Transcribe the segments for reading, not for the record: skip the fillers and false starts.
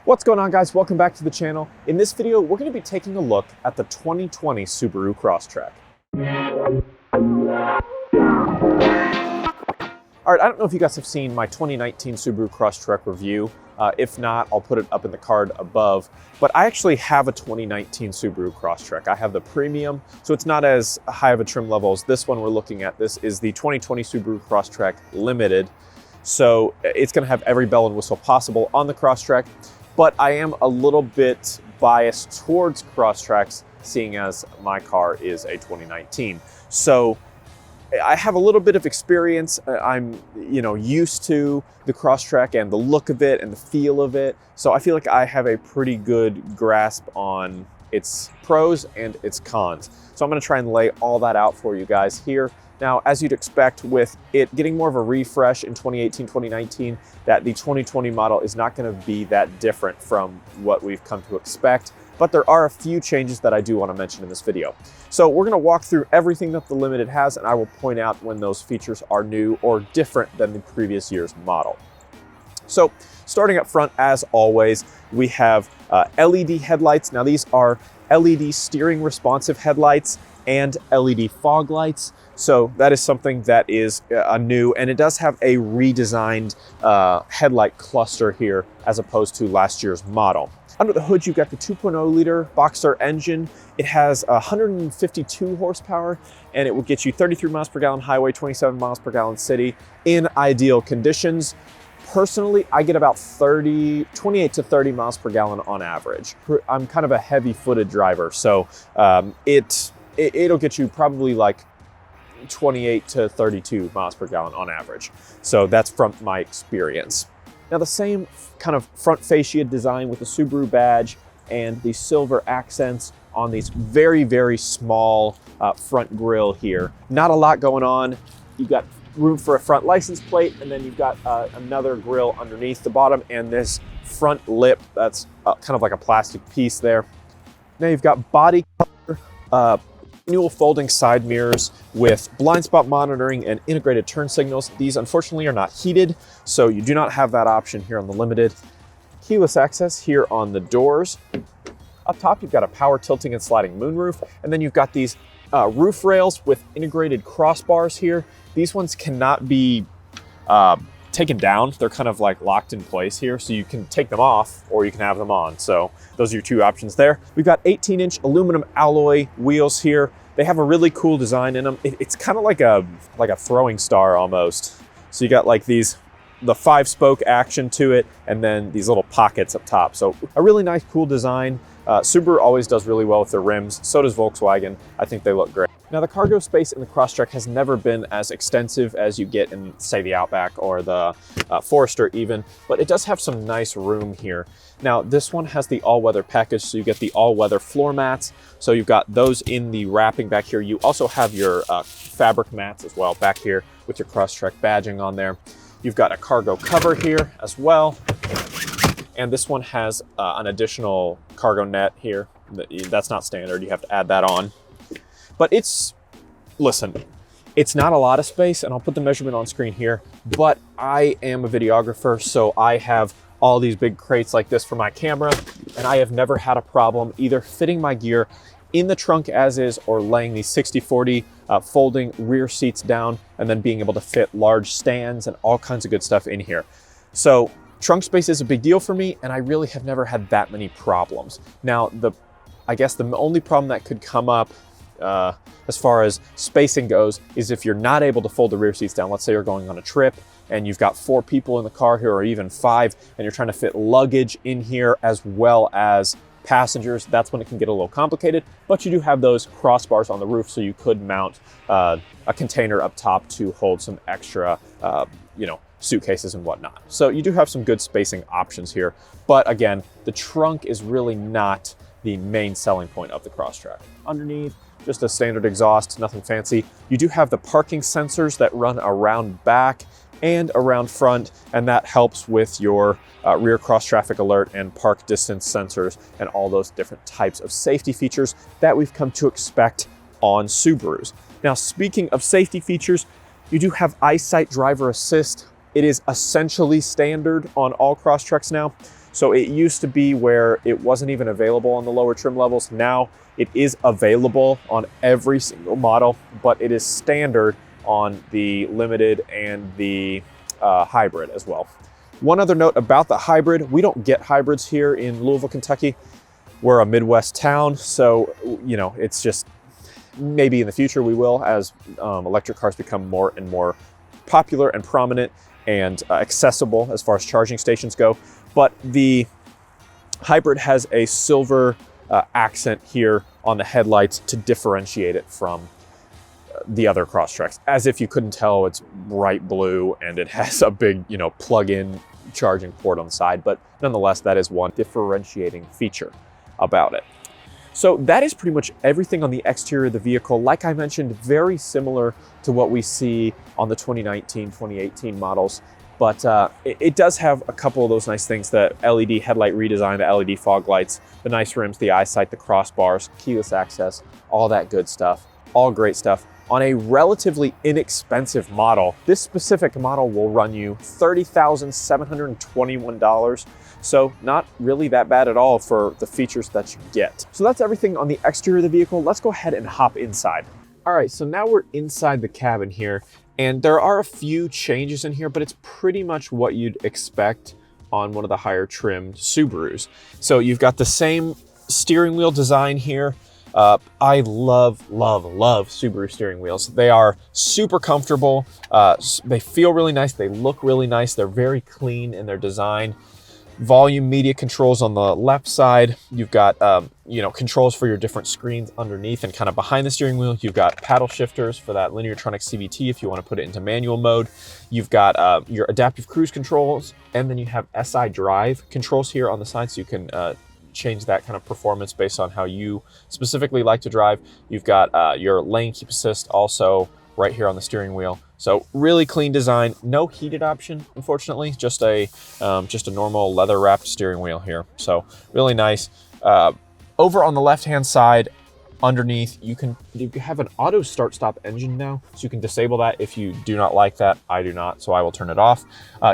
What's going on, guys? Welcome back to the channel. In this video, we're going to be taking a look at the 2020 Subaru Crosstrek. All right, I don't know if you guys have seen my 2019 Subaru Crosstrek review. If not, I'll put it up in the card above. But I actually have a 2019 Subaru Crosstrek. I have the premium, so it's not as high of a trim level as this one we're looking at. This is the 2020 Subaru Crosstrek Limited. So it's going to have every bell and whistle possible on the Crosstrek. But I am a little bit biased towards Crosstreks, seeing as my car is a 2019. So I have a little bit of experience. I'm, used to the Crosstrek and the look of it and the feel of it. So I feel like I have a pretty good grasp on its pros and its cons. So I'm going to try and lay all that out for you guys here. Now, as you'd expect with it getting more of a refresh in 2018, 2019, that the 2020 model is not going to be that different from what we've come to expect. But there are a few changes that I do want to mention in this video. So we're going to walk through everything that the Limited has, and I will point out when those features are new or different than the previous year's model. So starting up front, as always, we have LED headlights. Now these are LED steering responsive headlights and LED fog lights. So that is something that is new, and it does have a redesigned headlight cluster here as opposed to last year's model. Under the hood, you've got the 2.0 liter Boxster engine. It has 152 horsepower, and it will get you 33 miles per gallon highway, 27 miles per gallon city in ideal conditions. Personally, I get about 28 to 30 miles per gallon on average. I'm kind of a heavy-footed driver, so it'll get you probably like 28 to 32 miles per gallon on average. So that's from my experience. Now the same kind of front fascia design with the Subaru badge and the silver accents on these very, very small front grille here. Not a lot going on. You've got room for a front license plate, and then you've got another grille underneath the bottom and this front lip that's kind of like a plastic piece there. Now you've got body color, manual folding side mirrors with blind spot monitoring and integrated turn signals. These unfortunately are not heated, so you do not have that option here on the Limited. Keyless access here on the doors. Up top, you've got a power tilting and sliding moonroof, and then you've got these roof rails with integrated crossbars here. These ones cannot be taken down. They're kind of like locked in place here, so you can take them off or you can have them on. So those are your two options there. We've got 18-inch aluminum alloy wheels here. They have a really cool design in them. It's kind of like a throwing star almost. So you got like the 5-spoke action to it, and then these little pockets up top. So a really nice, cool design. Subaru always does really well with their rims. So does Volkswagen. I think they look great. Now the cargo space in the Crosstrek has never been as extensive as you get in, say, the Outback or the Forester even, but it does have some nice room here. Now this one has the all-weather package, so you get the all-weather floor mats. So you've got those in the wrapping back here. You also have your fabric mats as well back here with your Crosstrek badging on there. You've got a cargo cover here as well. And this one has an additional cargo net here. That's not standard, you have to add that on. But listen, it's not a lot of space, and I'll put the measurement on screen here, but I am a videographer, so I have all these big crates like this for my camera, and I have never had a problem either fitting my gear in the trunk as is or laying these 60/40 folding rear seats down and then being able to fit large stands and all kinds of good stuff in here. So trunk space is a big deal for me, and I really have never had that many problems. Now, I guess the only problem that could come up as far as spacing goes is if you're not able to fold the rear seats down. Let's say you're going on a trip and you've got 4 people in the car here, or even 5, and you're trying to fit luggage in here as well as passengers. That's when it can get a little complicated, but you do have those crossbars on the roof, so you could mount a container up top to hold some extra, suitcases and whatnot. So you do have some good spacing options here, but again, the trunk is really not the main selling point of the Crosstrek. Underneath, just a standard exhaust, nothing fancy. You do have the parking sensors that run around back and around front, and that helps with your rear cross traffic alert and park distance sensors and all those different types of safety features that we've come to expect on Subarus. Now, speaking of safety features, you do have EyeSight driver assist. It is essentially standard on all Crosstreks now. So it used to be where it wasn't even available on the lower trim levels. Now it is available on every single model, but it is standard on the Limited and the Hybrid as well. One other note about the Hybrid, we don't get hybrids here in Louisville, Kentucky. We're a Midwest town, so it's just, maybe in the future we will, as electric cars become more and more popular and prominent and accessible as far as charging stations go. But the Hybrid has a silver accent here on the headlights to differentiate it from the other Crosstreks. As if you couldn't tell, it's bright blue and it has a big, plug-in charging port on the side, but nonetheless, that is one differentiating feature about it. So that is pretty much everything on the exterior of the vehicle. Like I mentioned, very similar to what we see on the 2019, 2018 models, but it does have a couple of those nice things: the LED headlight redesign, the LED fog lights, the nice rims, the eyesight, the crossbars, keyless access, all that good stuff, all great stuff. On a relatively inexpensive model, this specific model will run you $30,721. So not really that bad at all for the features that you get. So that's everything on the exterior of the vehicle. Let's go ahead and hop inside. All right, so now we're inside the cabin here, and there are a few changes in here, but it's pretty much what you'd expect on one of the higher trimmed Subarus. So you've got the same steering wheel design here. I love Subaru steering wheels. They are super comfortable. They feel really nice. They look really nice. They're very clean in their design. Volume media controls on the left side. You've got, controls for your different screens underneath and kind of behind the steering wheel. You've got paddle shifters for that Lineartronic CVT if you want to put it into manual mode. You've got your adaptive cruise controls, and then you have SI drive controls here on the side, so you can change that kind of performance based on how you specifically like to drive. You've got your lane keep assist also right here on the steering wheel. So really clean design. No heated option, unfortunately, just a normal leather wrapped steering wheel here. So really nice. Over on the left-hand side, underneath, you have an auto start stop engine now, so you can disable that if you do not like that. I do not, so I will turn it off.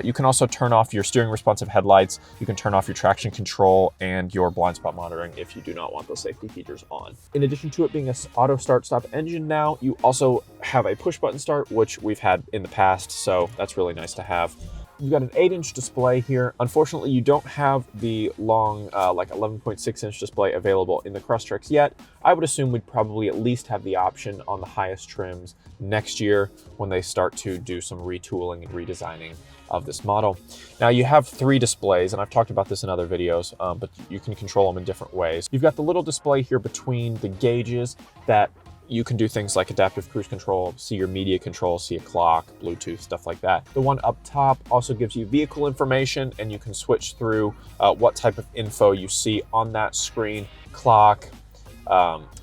You can also turn off your steering responsive headlights. You can turn off your traction control and your blind spot monitoring if you do not want those safety features on. In addition to it being an auto start stop engine now, you also have a push button start, which we've had in the past, so that's really nice to have. You've got an 8-inch display here. Unfortunately, you don't have the long, 11.6-inch display available in the Crosstreks yet. I would assume we'd probably at least have the option on the highest trims next year when they start to do some retooling and redesigning of this model. Now you have 3 displays, and I've talked about this in other videos, but you can control them in different ways. You've got the little display here between the gauges that you can do things like adaptive cruise control, see your media control, see a clock, Bluetooth, stuff like that. The one up top also gives you vehicle information, and you can switch through what type of info you see on that screen. Clock,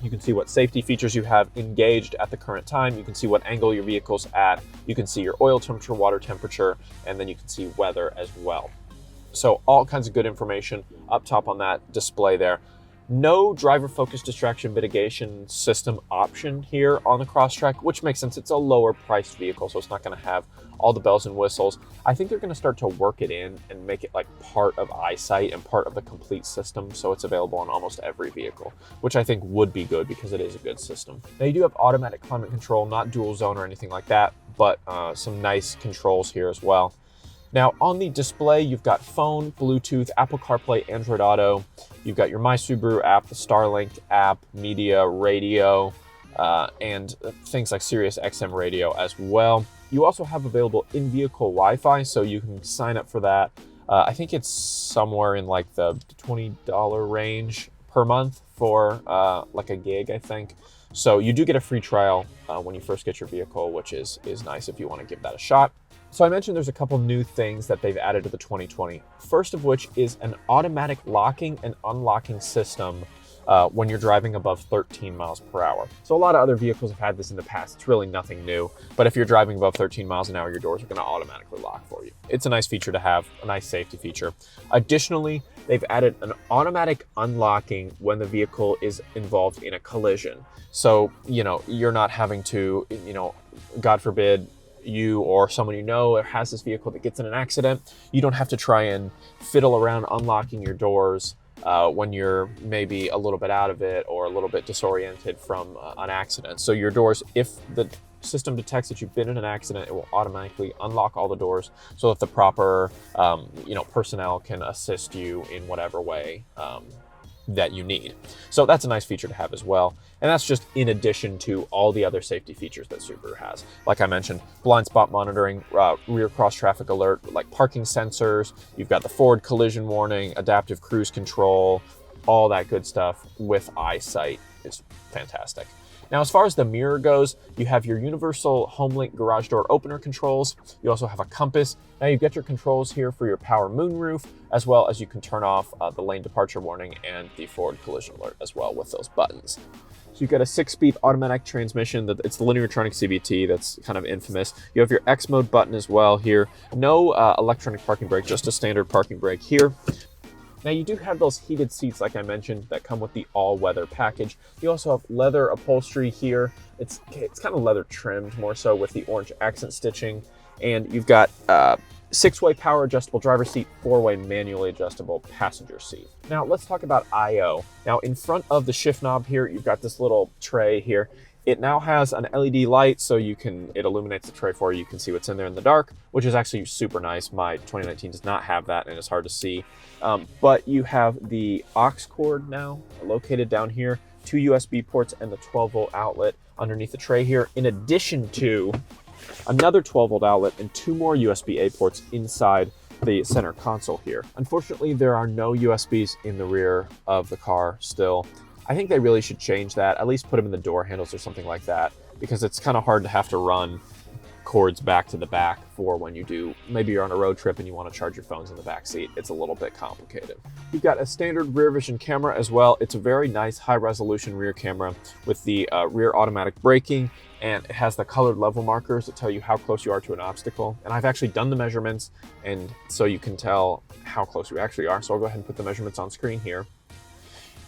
you can see what safety features you have engaged at the current time. You can see what angle your vehicle's at. You can see your oil temperature, water temperature, and then you can see weather as well. So all kinds of good information up top on that display there. No driver-focused distraction mitigation system option here on the Crosstrek, which makes sense. It's a lower priced vehicle, so it's not going to have all the bells and whistles. I think they're going to start to work it in and make it like part of eyesight and part of the complete system, so it's available on almost every vehicle, which I think would be good because it is a good system. Now you do have automatic climate control, not dual zone or anything like that, but some nice controls here as well. Now on the display, you've got phone, Bluetooth, Apple CarPlay, Android Auto. You've got your My Subaru app, the Starlink app, media, radio, and things like Sirius XM radio as well. You also have available in-vehicle Wi-Fi, so you can sign up for that. I think it's somewhere in like the $20 range per month for like a gig, I think. So you do get a free trial when you first get your vehicle, which is nice if you want to give that a shot. So I mentioned there's a couple new things that they've added to the 2020. First of which is an automatic locking and unlocking system when you're driving above 13 miles per hour. So a lot of other vehicles have had this in the past. It's really nothing new, but if you're driving above 13 miles an hour, your doors are going to automatically lock for you. It's a nice feature to have, a nice safety feature. Additionally, they've added an automatic unlocking when the vehicle is involved in a collision. So, you're not having to, God forbid, you or someone you know has this vehicle that gets in an accident, you don't have to try and fiddle around unlocking your doors when you're maybe a little bit out of it or a little bit disoriented from an accident. So your doors, if the system detects that you've been in an accident, it will automatically unlock all the doors so that the proper personnel can assist you in whatever way that you need. So that's a nice feature to have as well. And that's just in addition to all the other safety features that Subaru has. Like I mentioned, blind spot monitoring, rear cross traffic alert, like parking sensors. You've got the forward collision warning, adaptive cruise control, all that good stuff with eyesight. It's fantastic. Now, as far as the mirror goes, you have your universal HomeLink garage door opener controls. You also have a compass. Now you get your controls here for your power moonroof, as well as you can turn off the lane departure warning and the forward collision alert as well with those buttons. So you've got a 6-speed automatic transmission. It's the Lineartronic CVT that's kind of infamous. You have your X mode button as well here. No electronic parking brake, just a standard parking brake here. Now you do have those heated seats, like I mentioned, that come with the all-weather package. You also have leather upholstery here. It's kind of leather trimmed more so with the orange accent stitching. And you've got 6-way power adjustable driver seat, 4-way manually adjustable passenger seat. Now let's talk about I/O. Now in front of the shift knob here, you've got this little tray here. It now has an LED light, so it illuminates the tray for you. You can see what's in there in the dark, which is actually super nice. My 2019 does not have that, and it's hard to see. But you have the aux cord now located down here, 2 USB ports, and the 12-volt outlet underneath the tray here, in addition to another 12-volt outlet and 2 more USB-A ports inside the center console here. Unfortunately, there are no USBs in the rear of the car still. I think they really should change that, at least put them in the door handles or something like that, because it's kind of hard to have to run cords back to the back for when you do, maybe you're on a road trip and you want to charge your phones in the back seat. It's a little bit complicated. You've got a standard rear vision camera as well. It's a very nice high resolution rear camera with the rear automatic braking, and it has the colored level markers that tell you how close you are to an obstacle. And I've actually done the measurements, and so you can tell how close you actually are. So I'll go ahead and put the measurements on screen here.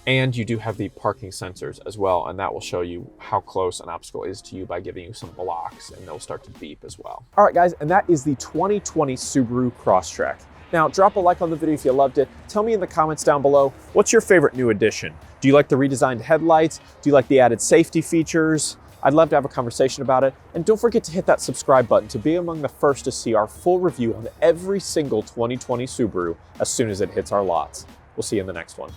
And you do have the parking sensors as well, and that will show you how close an obstacle is to you by giving you some blocks, and they'll start to beep as well. All right, guys, and that is the 2020 Subaru Crosstrek. Now, drop a like on the video if you loved it. Tell me in the comments down below, what's your favorite new addition? Do you like the redesigned headlights? Do you like the added safety features? I'd love to have a conversation about it. And don't forget to hit that subscribe button to be among the first to see our full review on every single 2020 Subaru as soon as it hits our lots. We'll see you in the next one.